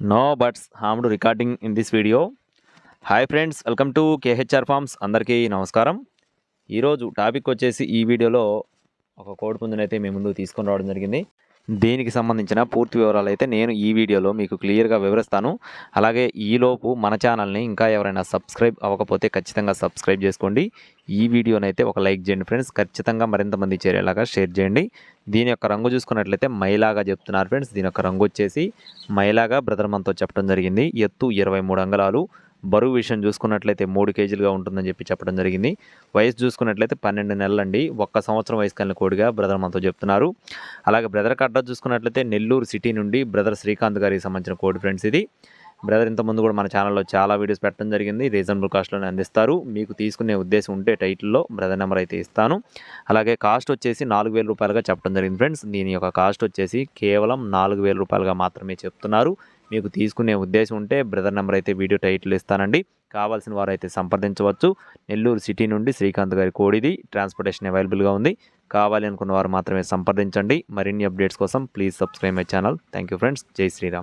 No birds harmed recording in this video. Hi friends, welcome to KHR farms. అందరికీ నమస్కారం. ఈరోజు topic వచ్చేసి ఈ వీడియోలో ఒక కోడి పుంజునైతే మీ ముందు తీసుకొని రావడం జరిగింది. దీనికి సంబంధించిన పూర్తి వివరాలు అయితే నేను ఈ వీడియోలో మీకు క్లియర్గా వివరిస్తాను. అలాగే ఈలోపు మన ఛానల్ని ఇంకా ఎవరైనా సబ్స్క్రైబ్ అవ్వకపోతే ఖచ్చితంగా సబ్స్క్రైబ్ చేసుకోండి. ఈ వీడియోనైతే ఒక లైక్ చేయండి ఫ్రెండ్స్. ఖచ్చితంగా మరింత మంది చేరేలాగా షేర్ చేయండి. దీని యొక్క రంగు చూసుకున్నట్లయితే మైలాగా చెప్తున్నారు ఫ్రెండ్స్. దీని యొక్క రంగు వచ్చేసి మైలాగా బ్రదర్ మనతో చెప్పడం జరిగింది. ఎత్తు 23 అంగుళాలు. బరువు విషయం చూసుకున్నట్లయితే 3 కేజీలుగా ఉంటుందని చెప్పడం జరిగింది. వయసు చూసుకున్నట్లయితే 12 నెలలండి. 1 సంవత్సరం వయసు కలిగిన కోడిగా బ్రదర్ మనతో చెప్తున్నారు. అలాగే బ్రదర్కి అడ్రస్ చూసుకున్నట్లయితే నెల్లూరు సిటీ నుండి బ్రదర్ శ్రీకాంత్ గారికి సంబంధించిన కోడి ఫ్రెండ్స్ ఇది. బ్రదర్ ఇంతకుముందు కూడా మన ఛానల్లో చాలా వీడియోస్ పెట్టడం జరిగింది. రీజనబుల్ కాస్ట్లోనే అందిస్తారు. మీకు తీసుకునే ఉద్దేశం ఉంటే టైటిల్లో బ్రదర్ నెంబర్ అయితే ఇస్తాను. అలాగే కాస్ట్ వచ్చేసి 4,000 రూపాయలుగా చెప్పడం జరిగింది ఫ్రెండ్స్. దీని యొక్క కాస్ట్ వచ్చేసి కేవలం 4,000 రూపాయలుగా మాత్రమే చెప్తున్నారు. మీకు తీసుకునే ఉద్దేశం ఉంటే బ్రదర్ నెంబర్ అయితే వీడియో టైటిల్ ఇస్తానండి. కావాల్సిన వారు అయితే సంప్రదించవచ్చు. నెల్లూరు సిటీ నుండి శ్రీకాంత్ గారి కోడిది. ట్రాన్స్పోర్టేషన్ అవైలబుల్గా ఉంది. కావాలి అనుకున్న వారు మాత్రమే సంప్రదించండి. మరిన్ని అప్డేట్స్ కోసం please subscribe my channel. Thank you friends. జై శ్రీరామ్.